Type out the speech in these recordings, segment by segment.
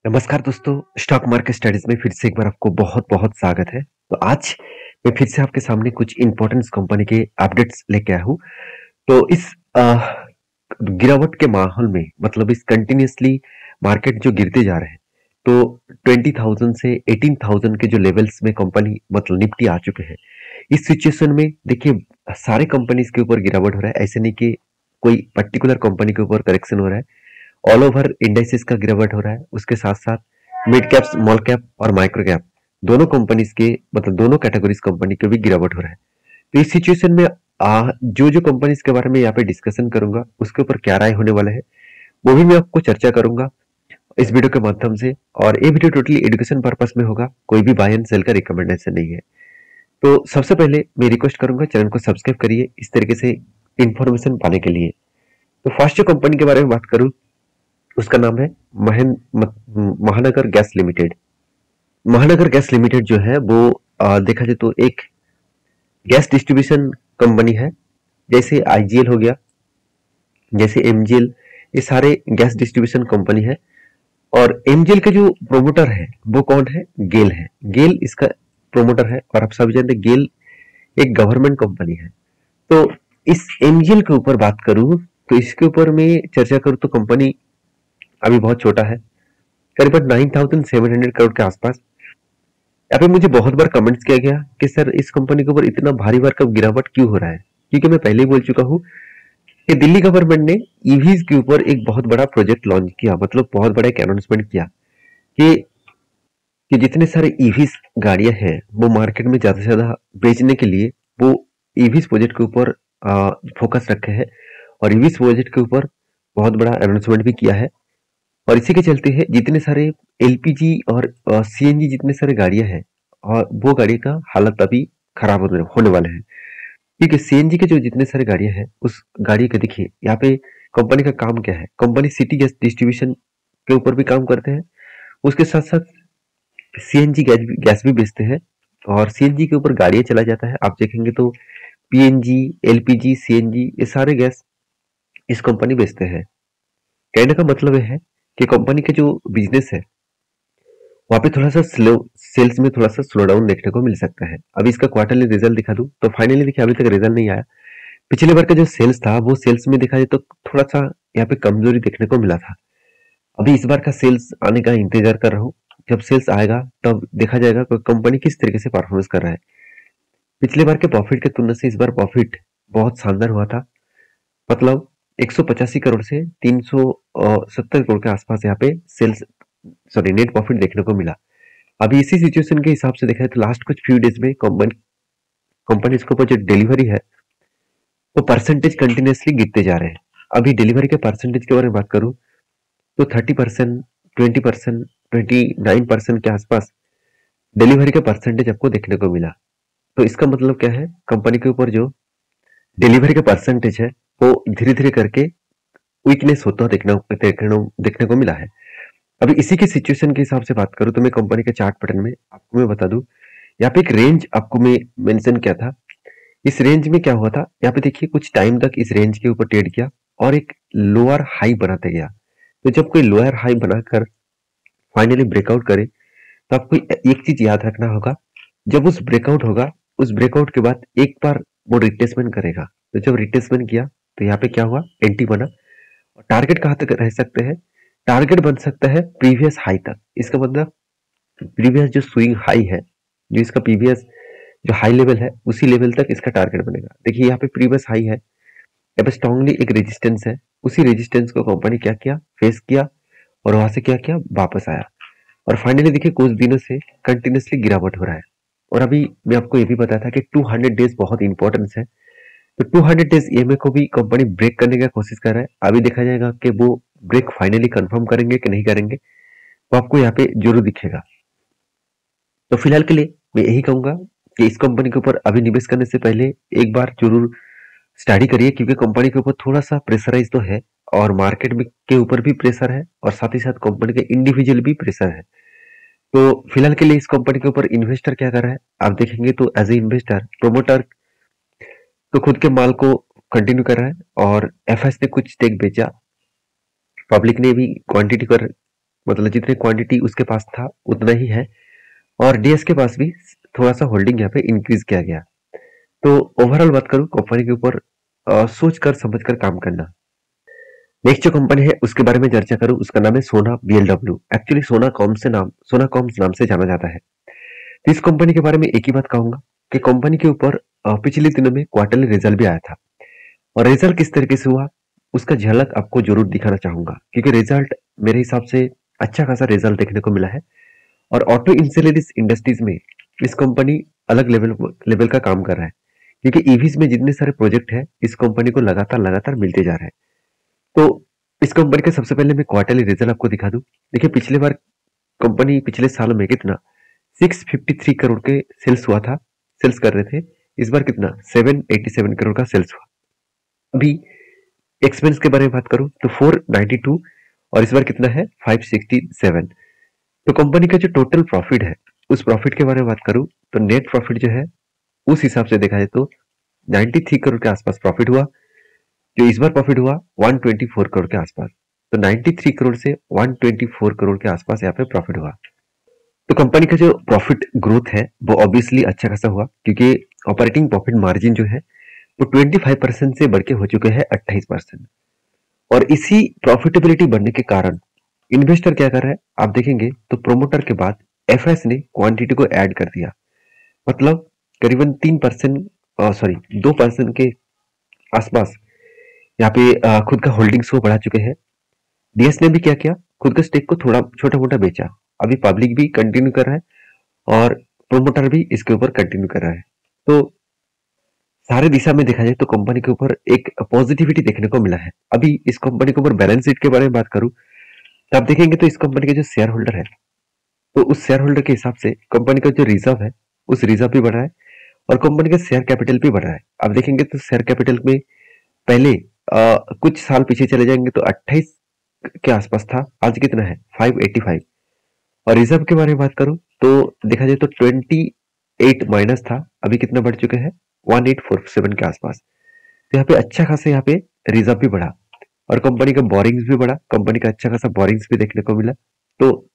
नमस्कार दोस्तों, stock market studies में फिर से एक बार आपको बहुत-बहुत स्वागत है। तो आज मैं फिर से आपके सामने कुछ इम्पोर्टेंट कंपनी के अपडेट्स लेके आया हूँ। तो इस गिरावट के माहौल में मतलब इस कंटिन्यूअसली मार्केट जो गिरते जा रहे हैं, तो 20,000 से 18,000 के जो लेवल्स में कंपनी मतलब निफ्टी आ चुके हैं। इस सिचुएशन में देखिए सारे कंपनीज के ऊपर गिरावट हो रहा है, ऐसे नहीं कि कोई पर्टिकुलर कंपनी के ऊपर करेक्शन हो रहा है। ऑल ओवर इंडाइसेस का गिरावट हो रहा है, उसके साथ साथ मिड कैप, स्मॉल कैप और माइक्रो कैप दोनों कंपनीज के मतलब दोनों कैटेगरीज कंपनी के भी गिरावट हो रहा है। तो इस सिचुएशन में जो कंपनीज के बारे में यहाँ पे डिस्कशन करूंगा उसके ऊपर क्या राय होने वाला है वो भी मैं आपको चर्चा करूंगा इस वीडियो के माध्यम से। और ये वीडियो टोटली एजुकेशन पर्पस में होगा, कोई भी बाय एंड सेल का रिकमेंडेशन नहीं है। तो सबसे पहले मैं रिक्वेस्ट करूंगा चैनल को सब्सक्राइब करिए इस तरीके से इंफॉर्मेशन पाने के लिए। तो फर्स्ट जो कंपनी के बारे में बात करूं उसका नाम है महानगर गैस लिमिटेड। महानगर गैस लिमिटेड जो है वो देखा जाए तो एक गैस डिस्ट्रीब्यूशन कंपनी है। जैसे आईजीएल हो गया, जैसे एमजीएल, ये सारे गैस डिस्ट्रीब्यूशन कंपनी है। और एमजीएल के जो प्रोमोटर है वो कौन है? गेल है। गेल इसका प्रोमोटर है और आप सभी जानते हैं गेल एक गवर्नमेंट कंपनी है। तो इस एमजीएल के ऊपर बात करूं तो इसके ऊपर मैं चर्चा करूं तो कंपनी अभी बहुत छोटा है, करीबन 9,700 करोड़ के आसपास। यहाँ पे मुझे बहुत बार कमेंट्स किया गया कि सर इस कंपनी के ऊपर इतना भारी बार का गिरावट क्यों हो रहा है, क्योंकि मैं पहले ही बोल चुका हूँ कि दिल्ली गवर्नमेंट ने ईवीज के ऊपर एक बहुत बड़ा प्रोजेक्ट लॉन्च किया, मतलब बहुत बड़ा एक अनाउंसमेंट किया कि जितने सारे ईवीज गाड़ियां हैं वो मार्केट में ज्यादा से ज्यादा बेचने के लिए वो ईवीज प्रोजेक्ट के ऊपर फोकस रखे हैं। और ईवीज प्रोजेक्ट के ऊपर बहुत बड़ा अनाउंसमेंट भी किया है। और इसी के चलते है जितने सारे एलपीजी और सीएनजी जितने सारे गाड़ियां हैं और वो गाड़ी का हालत अभी खराब होने वाले हैं। क्योंकि सीएनजी के जो जितने सारे गाड़ियां हैं उस गाड़ी का देखिए यहाँ पे कंपनी का काम क्या है। कंपनी सिटी गैस डिस्ट्रीब्यूशन के ऊपर भी काम करते हैं, उसके साथ साथ सीएनजी गैस भी बेचते हैं। और सीएनजी के ऊपर गाड़ियां चला जाता है, आप देखेंगे तो पीएनजी, एलपीजी, सीएनजी ये सारे गैस इस कंपनी बेचते हैं। कहने का मतलब यह है कि कंपनी का जो बिजनेस है वहाँ पे थोड़ा सा स्लो, सेल्स में थोड़ा सा स्लो डाउन देखने को मिल सकता है। अभी इसका क्वार्टरली रिजल्ट दिखा दूं तो फाइनली देखिए अभी तक रिजल्ट नहीं आया। पिछले बार का जो सेल्स था वो सेल्स में देखा जाए तो थोड़ा सा यहाँ पे कमजोरी देखने को मिला था। अभी इस बार का सेल्स आने का इंतजार कर रहा हूँ। जब सेल्स आएगा तब देखा जाएगा कि कंपनी किस तरीके से परफॉर्मेंस कर रहा है। पिछले बार के प्रॉफिट के तुलना से इस बार प्रॉफिट बहुत शानदार हुआ था। मतलब 185 करोड़ से 370 करोड़ के आसपास यहाँ पे सेल्स सॉरी नेट प्रॉफिट देखने को मिला। अभी इसी सिचुएशन के हिसाब से देखा है तो लास्ट कुछ फ्यू डेज में कंपनी के ऊपर जो डिलीवरी है वो परसेंटेज कंटिन्यूसली गिरते जा रहे हैं। अभी डिलीवरी के परसेंटेज के बारे में बात करूं तो 30%, 20%, 29% के आसपास डिलीवरी का परसेंटेज आपको देखने को मिला। तो इसका मतलब क्या है, कंपनी के ऊपर जो डिलीवरी का परसेंटेज है वो धीरे धीरे करके वीकनेस होता देखने को मिला है। अभी इसी के सिचुएशन के हिसाब से बात करूं तो मैं कंपनी के चार्ट पैटर्न में आपको मैं बता दूं, यहाँ पे एक रेंज आपको मैं मेंशन किया था। इस रेंज में क्या हुआ था, यहाँ पे देखिए कुछ टाइम तक इस रेंज के ऊपर ट्रेड किया और एक लोअर हाई बनाते गया। तो जब कोई लोअर हाई बनाकर फाइनली ब्रेकआउट करे तो आपको एक चीज याद रखना होगा, जब उस ब्रेकआउट होगा उस ब्रेकआउट के बाद एक बार वो रिट्रेसमेंट करेगा। तो जब रिट्रेसमेंट किया तो यहाँ पे क्या हुआ, एंटी बना। और टारगेट कहाँ तक रह सकते हैं, टारगेट बन सकता है प्रीवियस हाई तक। इसका मतलब प्रीवियस जो स्विंग हाई है, जो इसका प्रीवियस जो हाई लेवल है उसी लेवल तक इसका टारगेट बनेगा। देखिए यहाँ पे प्रीवियस हाई है, यहाँ पे स्ट्रांगली एक रेजिस्टेंस है, उसी रेजिस्टेंस को कंपनी क्या किया, फेस किया और वहां से क्या किया, वापस आया। और फाइनली देखिए कुछ दिनों से कंटिन्यूसली गिरावट हो रहा है। और अभी मैं आपको ये भी बताया था कि 200 डेज बहुत इंपॉर्टेंस है। तो 200 डेज ईएमए को भी कंपनी ब्रेक करने का कोशिश कर रहा है। अभी देखा जाएगा कि वो ब्रेक फाइनली कंफर्म करेंगे कि नहीं करेंगे, वो आपको यहाँ पे जरूर दिखेगा। तो फिलहाल के लिए मैं यही कहूंगा कि इस कंपनी के ऊपर अभी निवेश करने से पहले एक बार जरूर स्टडी करिए, क्योंकि कंपनी के ऊपर थोड़ा सा प्रेशराइज तो है और मार्केट में के ऊपर भी प्रेशर है और साथ ही साथ कंपनी के इंडिविजुअल भी प्रेशर है। तो फिलहाल के लिए इस कंपनी के ऊपर इन्वेस्टर क्या कर रहा है आप देखेंगे तो एज ए इन्वेस्टर प्रोमोटर तो खुद के माल को कंटिन्यू कर रहा है और एफएस ने कुछ स्टेक बेचा, पब्लिक ने भी क्वांटिटी पर मतलब जितने क्वांटिटी उसके पास था उतना ही है, और डीएस के पास भी थोड़ा सा होल्डिंग यहाँ पे इंक्रीज किया गया। तो ओवरऑल बात करूं कंपनी के ऊपर सोच कर समझ कर काम करना। नेक्स्ट जो कंपनी है उसके बारे में चर्चा करूं, उसका नाम है सोना बीएलडब्ल्यू। एक्चुअली सोना कॉम्स नाम से जाना जाता है। तो इस कंपनी के बारे में एक ही बात कहूंगा कि कंपनी के ऊपर पिछले दिनों में क्वार्टरली रिजल्ट भी आया था, और रिजल्ट किस तरीके से हुआ उसका झलक आपको जरूर दिखाना चाहूंगा, क्योंकि रिजल्ट मेरे हिसाब से अच्छा खासा रिजल्ट देखने को मिला है। और ऑटो इंसेलरीज इंडस्ट्रीज में इस कंपनी अलग लेवल का काम कर रहा है, क्योंकि ईवीज में जितने सारे प्रोजेक्ट है इस कंपनी को लगातार लगातार मिलते जा रहे हैं। तो इस कंपनी का सबसे पहले मैं क्वार्टरली रिजल्ट आपको दिखा दूं। देखिए पिछले बार कंपनी पिछले साल में कितना 653 करोड़ के सेल्स हुआ था, सेल्स कर रहे थे। इस बार कितना 787 करोड़ का सेल्स हुआ। अभी एक्सपेंस के बारे में बात करूं तो 492, और इस बार कितना है 567। तो कंपनी का जो टोटल प्रॉफिट है उस प्रॉफिट के बारे में बात करूं तो नेट प्रॉफिट जो है उस हिसाब से देखा जाए तो 93 करोड़ के आसपास प्रॉफिट हुआ। जो इस बार प्रॉफिट हुआ 124 करोड़ के आसपास। तो 93 करोड़ से 124 करोड़ के आसपास यहाँ पे प्रॉफिट हुआ। तो कंपनी का जो प्रॉफिट ग्रोथ है वो ऑब्वियसली अच्छा खासा हुआ, क्योंकि ऑपरेटिंग प्रॉफिट मार्जिन जो है वो 25% से बढ़ के हो चुके हैं 28%। और इसी प्रॉफिटेबिलिटी बढ़ने के कारण इन्वेस्टर क्या कर रहा है आप देखेंगे तो प्रोमोटर के बाद एफएस ने क्वांटिटी को ऐड कर दिया। मतलब करीबन 3% सॉरी 2% के आसपास यहाँ पे खुद का होल्डिंग्स को बढ़ा चुके हैं। डीएस ने भी क्या किया, खुद का स्टेक को थोड़ा छोटा मोटा बेचा। अभी पब्लिक भी कंटिन्यू कर रहा है और प्रोमोटर भी इसके ऊपर कंटिन्यू कर रहा है। तो सारे दिशा में देखा जाए तो कंपनी के ऊपर एक पॉजिटिविटी देखने को मिला है। अभी इस कंपनी के ऊपर बैलेंस शीट के बारे में बात करूं तो आप देखेंगे तो इस कंपनी के जो शेयर होल्डर है तो उस शेयर होल्डर के हिसाब से कंपनी का जो रिजर्व है उस रिजर्व भी बढ़ रहा है, और कंपनी का शेयर कैपिटल भी बढ़ रहा है। आप देखेंगे तो शेयर कैपिटल में पहले कुछ साल पीछे चले जाएंगे तो 28 के आसपास था, आज कितना है 585। और रिजर्व के बारे में बात करूं तो देखा जाए तो 28 माइनस था, अभी कितना बढ़ चुके हैं 1847 के आसपास। तो यहाँ पे अच्छा खासा यहाँ पे रिजर्व भी बढ़ा, और कंपनी का बोरिंग्स भी बढ़ा, कंपनी का अच्छा खासा बोरिंग्स भी देखने को मिला। तो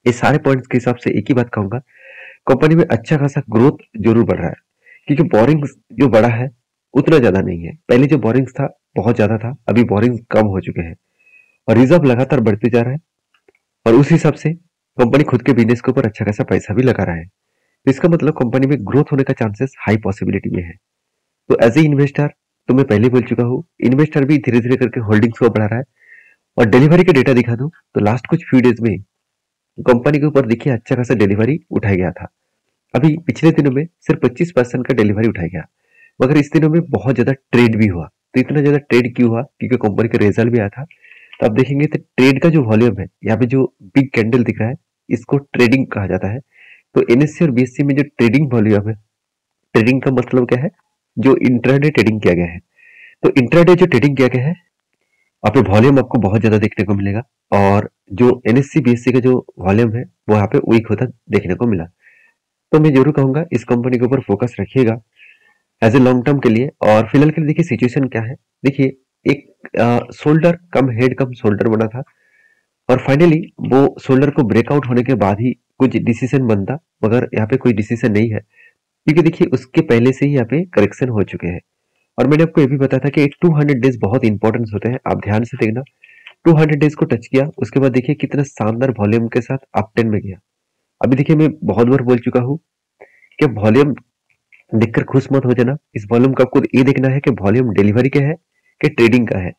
ये सारे पॉइंट्स के हिसाब से एक ही बात कहूंगा, कंपनी में अच्छा खासा ग्रोथ जरूर बढ़ रहा है, क्योंकि बोरिंग्स जो बढ़ा है उतना ज्यादा नहीं है। पहले जो बोरिंग्स था बहुत ज्यादा था, अभी बोरिंग्स कम हो चुके हैं, और रिजर्व लगातार बढ़ते जा रहा है। और उस हिसाब से कंपनी खुद के बिजनेस के ऊपर अच्छा खासा पैसा भी लगा रहा है। तो इसका मतलब कंपनी में ग्रोथ होने का चांसेस हाई पॉसिबिलिटी में है। तो एज ए इन्वेस्टर तो मैं पहले बोल चुका हूँ, इन्वेस्टर भी धीरे धीरे करके होल्डिंग्स को बढ़ा रहा है। और डिलीवरी का डेटा दिखा दूं तो लास्ट कुछ फ्यू डेज में कंपनी के ऊपर देखिए अच्छा खासा डिलीवरी उठाया गया था। अभी पिछले दिनों में सिर्फ 25% का डिलीवरी उठाया गया, मगर इस दिनों में बहुत ज्यादा ट्रेड भी हुआ। तो इतना ज्यादा ट्रेड क्यों हुआ, क्योंकि कंपनी का रिजल्ट भी आया था। तो आप देखेंगे तो ट्रेड का जो वॉल्यूम है, यहाँ पे जो बिग कैंडल दिख रहा है इसको ट्रेडिंग कहा जाता है। तो एनएससी और बीएससी में जो ट्रेडिंग वॉल्यूम है, ट्रेडिंग का मतलब क्या है, जो इंट्राडे ट्रेडिंग किया गया है। तो इंट्राडे जो ट्रेडिंग किया गया है वहाँ पे वॉल्यूम आपको बहुत ज्यादा देखने को मिलेगा, और जो एनएससी बीएससी का जो वॉल्यूम है वो यहाँ पे वीक होता देखने को मिला। तो मैं जरूर कहूंगा इस कंपनी के ऊपर फोकस रखिएगा एज ए लॉन्ग टर्म के लिए। और फिलहाल के लिए देखिए सिचुएशन क्या है, देखिए एक शोल्डर कम हेड कम शोल्डर बना था, और फाइनली वो शोल्डर को ब्रेकआउट होने के बाद ही कुछ डिसीजन बनता, मगर यहाँ पे कोई डिसीजन नहीं है, क्योंकि देखिए उसके पहले से ही यहाँ पे करेक्शन हो चुके हैं। और मैंने आपको ये भी बताया था कि 200 डेज बहुत इंपॉर्टेंट होते हैं, आप ध्यान से देखना। 200 डेज को टच किया, उसके बाद देखिए कितना शानदार वॉल्यूम के साथ अप टेन में गया। अभी देखिए मैं बहुत बार बोल चुका हूँ कि वॉल्यूम देखकर खुश मत हो जाना, इस वॉल्यूम का आपको ये देखना है कि वॉल्यूम डिलीवरी का है कि ट्रेडिंग का है।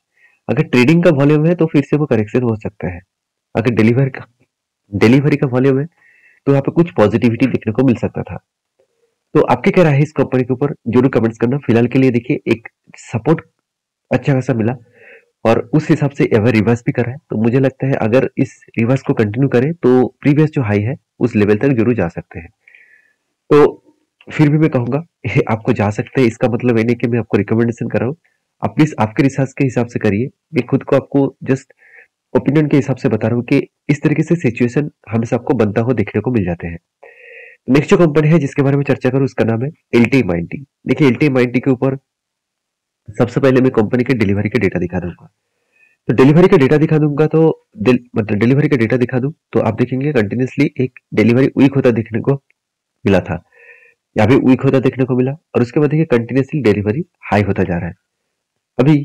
अगर ट्रेडिंग का वॉल्यूम है तो फिर से वो करेक्शन हो सकता है, अगर डिलीवरी का वॉल्यूम है तो यहाँ पे कुछ पॉजिटिविटी देखने को मिल सकता था। तो आपके क्या राय है इस कंपनी के ऊपर जरूर कमेंट्स करना। फिलहाल के लिए देखिए एक सपोर्ट अच्छा खासा मिला, और उस हिसाब से एवर रिवर्स भी कर रहा है। तो मुझे लगता है अगर इस रिवर्स को कंटिन्यू करें तो प्रीवियस जो हाई है उस लेवल तक जरूर जा सकते हैं। तो फिर भी मैं कहूंगा आपको जा सकते हैं, इसका मतलब ये नहीं कि मैं आपको रिकमेंडेशन कर रहा हूँ। आप प्लीज आपके रिसर्च के हिसाब से करिए, मैं खुद को आपको जस्ट ओपिनियन के हिसाब से बता रहा हूँ कि इस तरीके से सिचुएशन हमेशा आपको बनता हुआ देखने को मिल जाते हैं। नेक्स्ट जो कंपनी है जिसके बारे में चर्चा करूँ उसका नाम है एलटी माइंटी। देखिए एलटी माइंटी के ऊपर सबसे पहले मैं कंपनी के डिलीवरी के डेटा दिखा दूंगा। तो डिलीवरी का डेटा दिखा दूंगा तो मतलब डिलीवरी का डेटा दिखा दूं तो आप देखेंगे कंटिन्यूसली एक डिलीवरी वीक होता देखने को मिला था। यहाँ भी वीक होता देखने को मिला और उसके बाद देखिए कंटिन्यूसली डिलीवरी हाई होता जा रहा है। अभी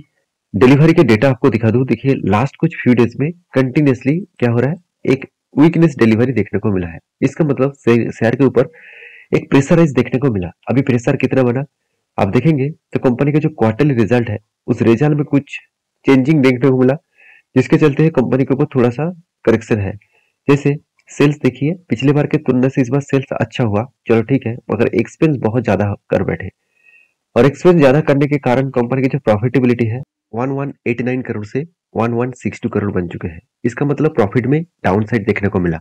डिलीवरी के डेटा आपको दिखा दूं, देखिए लास्ट कुछ फ्यू डेज में कंटिन्यूसली क्या हो रहा है, एक वीकनेस डिलीवरी देखने को मिला है। इसका मतलब शेयर के ऊपर एक प्रेशराइज देखने को मिला। अभी प्रेशर कितना बना आप देखेंगे तो कंपनी का जो क्वार्टरली रिजल्ट है उस रिजल्ट में कुछ चेंजिंग देखने को मिला, जिसके चलते कंपनी के ऊपर थोड़ा सा करेक्शन है। जैसे सेल्स देखिए पिछले बार के तुलना से इस बार सेल्स अच्छा हुआ, चलो ठीक है, मगर एक्सपेंस बहुत ज्यादा कर बैठे और एक्सपेंस ज्यादा करने के कारण कंपनी की जो प्रॉफिटेबिलिटी है 1189 करोड़ से 1162 करोड़ बन चुके हैं। इसका मतलब प्रॉफिट में डाउन साइड देखने को मिला।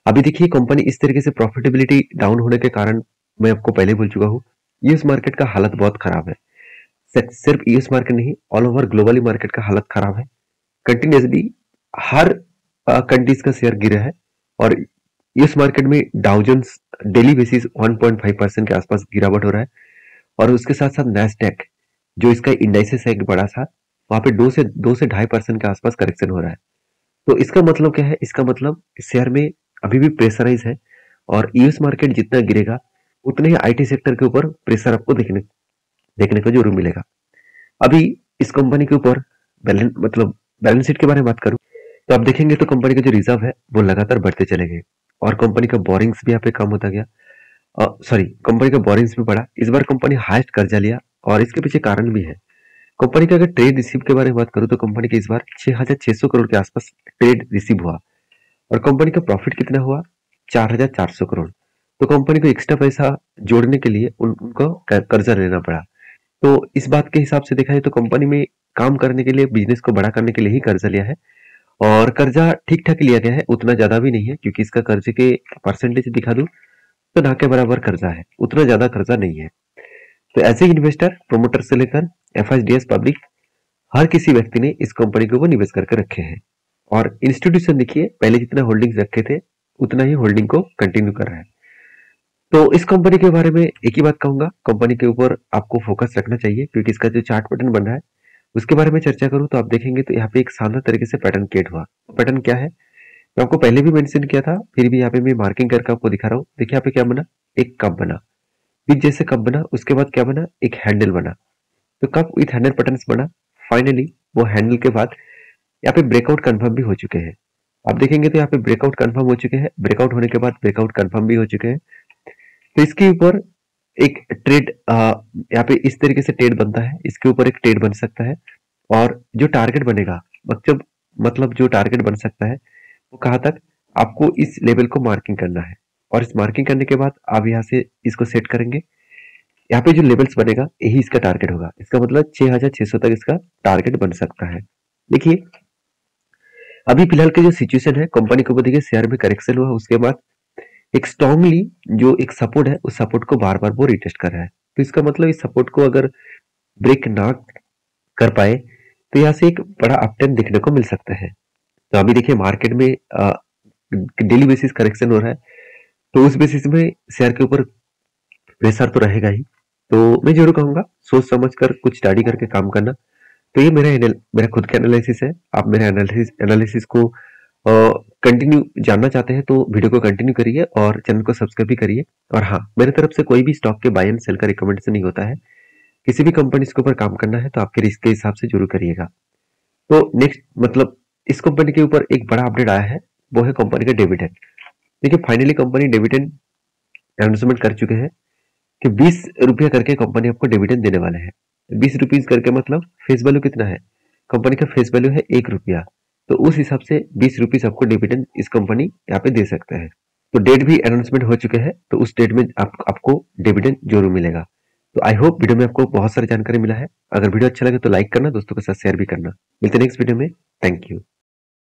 अभी देखिए कंपनी इस तरीके से प्रॉफिटेबिलिटी डाउन होने के कारण, मैं आपको पहले बोल चुका हूँ, यूएस मार्केट का हालत बहुत खराब है। सिर्फ यूएस मार्केट नहीं, ऑल ओवर ग्लोबली मार्केट का हालत खराब है। कंटिन्यूसली हर कंट्रीज का शेयर गिरा है और यूएस मार्केट में डाउ जोन्स डेली बेसिस 1.5% के आसपास गिरावट हो रहा है और उसके साथ साथ नैस्डैक जो इसका इंडाइसेस है एक बड़ा सा, वहां पे 2 से 2.5% के आसपास करेक्शन हो रहा है। तो इसका मतलब क्या है, इसका मतलब शेयर में अभी भी प्रेशराइज है और यूएस मार्केट जितना गिरेगा उतने ही आईटी सेक्टर के ऊपर प्रेशर आपको देखने को जरूर मिलेगा। अभी इस कंपनी के ऊपर बैलेंस शीट के बारे में बात करूं तो आप देखेंगे तो कंपनी का जो रिजर्व है वो लगातार बढ़ते चले गए और कंपनी का बोरिंग्स भी यहाँ पे कम होता गया। सॉरी, कंपनी का बोरिंग्स भी बढ़ा। इस बार कंपनी हाईएस्ट कर्जा लिया और इसके पीछे कारण भी है। कंपनी का अगर ट्रेड रिसीव के बारे में बात करूं तो कंपनी के इस बार 6600 करोड़ के आसपास ट्रेड रिसीव हुआ और कंपनी का प्रॉफिट कितना हुआ, 4400 करोड़। तो कंपनी को एक्स्ट्रा पैसा जोड़ने के लिए उनको कर्जा लेना पड़ा। तो इस बात के हिसाब से देखा जाए तो कंपनी में काम करने के लिए, बिजनेस को बड़ा करने के लिए ही कर्जा लिया है और कर्जा ठीक ठाक लिया गया है, उतना ज्यादा भी नहीं है, क्योंकि इसका कर्जे के परसेंटेज दिखा दूं तो ना के बराबर कर्जा है, उतना ज्यादा कर्जा नहीं है। तो ऐसे इन्वेस्टर, प्रोमोटर से लेकर एफआईडीएस पब्लिक, हर किसी व्यक्ति ने इस कंपनी के ऊपर निवेश करके रखे हैं और इंस्टीट्यूशन देखिए पहले जितना होल्डिंग्स रखे थे उतना ही होल्डिंग को कंटिन्यू कर रहा है। तो इस कंपनी के बारे में एक ही बात कहूंगा, कंपनी के ऊपर आपको फोकस रखना चाहिए, क्योंकि इसका जो चार्ट पैटर्न बन रहा है उसके बारे में चर्चा करूं तो आप देखेंगे तो यहाँ पे एक शानदार तरीके से पैटर्न क्रिएट हुआ। पैटर्न क्या है, मैं आपको पहले भी मेंशन किया था, फिर भी यहाँ पे मैं मार्किंग करके आपको दिखा रहा हूँ। देखिए यहाँ पे क्या बना, एक कप बना, पिच जैसे कप बना, उसके बाद क्या बना, एक हैंडल बना। तो कप विथ हैंडल पैटर्न बना। फाइनली वो हैंडल के बाद यहाँ पे ब्रेकआउट कंफर्म भी हो चुके हैं। आप देखेंगे तो यहाँ पे ब्रेकआउट कंफर्म हो चुके हैं, ब्रेकआउट होने के बाद ब्रेकआउट कंफर्म भी हो चुके हैं। तो इसके ऊपर एक ट्रेड, यहाँ पे इस तरीके से ट्रेड बनता है, इसके ऊपर एक ट्रेड बन सकता है और जो टारगेट बनेगा, मतलब जो टारगेट बन सकता है वो कहाँ तक, आपको इस लेवल को मार्किंग करना है और इस मार्किंग करने के बाद आप यहाँ से इसको सेट करेंगे। यहाँ पे जो लेवल्स बनेगा यही इसका टारगेट होगा। इसका मतलब 6600 तक इसका टारगेट बन सकता है। देखिए अभी फिलहाल की जो सिचुएशन है, कंपनी के ऊपर देखिए शेयर में करेक्शन हुआ, उसके बाद एक स्ट्रांगली जो एक सपोर्ट है उस सपोर्ट को बार बार वो रिटेस्ट कर रहा है। तो इसका मतलब इस सपोर्ट को अगर ब्रेक ना कर पाए तो यहाँ से एक बड़ा अपटर्न देखने को मिल सकता है। तो अभी देखिए मार्केट में डेली बेसिस करेक्शन हो रहा है, तो उस बेसिस में शेयर के ऊपर प्रेशर तो रहेगा ही। तो मैं जरूर कहूंगा सोच समझ कर कुछ स्टडी करके काम करना। तो ये मेरा खुद का एनालिसिस है। आप मेरे एनालिसिस को कंटिन्यू जानना चाहते हैं तो वीडियो को कंटिन्यू करिए और चैनल को सब्सक्राइब भी करिए। और हाँ, मेरे तरफ से कोई भी स्टॉक के बाय एंड सेल का रिकमेंडेशन नहीं होता है। किसी भी कंपनी के ऊपर काम करना है तो आपके रिस्क के हिसाब से जरूर करिएगा। तो नेक्स्ट इस कंपनी के ऊपर एक बड़ा अपडेट आया है, वो है कंपनी का डिविडेंड। देखिए फाइनली कंपनी डिविडेंड अनाउंसमेंट कर चुके हैं कि 20 रुपया करके कंपनी आपको डिविडेंड देने वाले हैं। 20 रुपीज करके मतलब फेस वैल्यू कितना है, कंपनी का फेस वैल्यू है 1 रुपया, तो उस हिसाब से 20 रुपीज आपको डिविडेंड इस कंपनी यहाँ पे दे सकता है। तो डेट भी अनाउंसमेंट हो चुके हैं, तो उस डेट में आपको डिविडेंड जरूर मिलेगा। तो आई होप वीडियो में आपको बहुत सारी जानकारी मिला है। अगर वीडियो अच्छा लगे तो लाइक करना, दोस्तों के साथ शेयर भी करना। मिलते हैं नेक्स्ट वीडियो में। Thank you.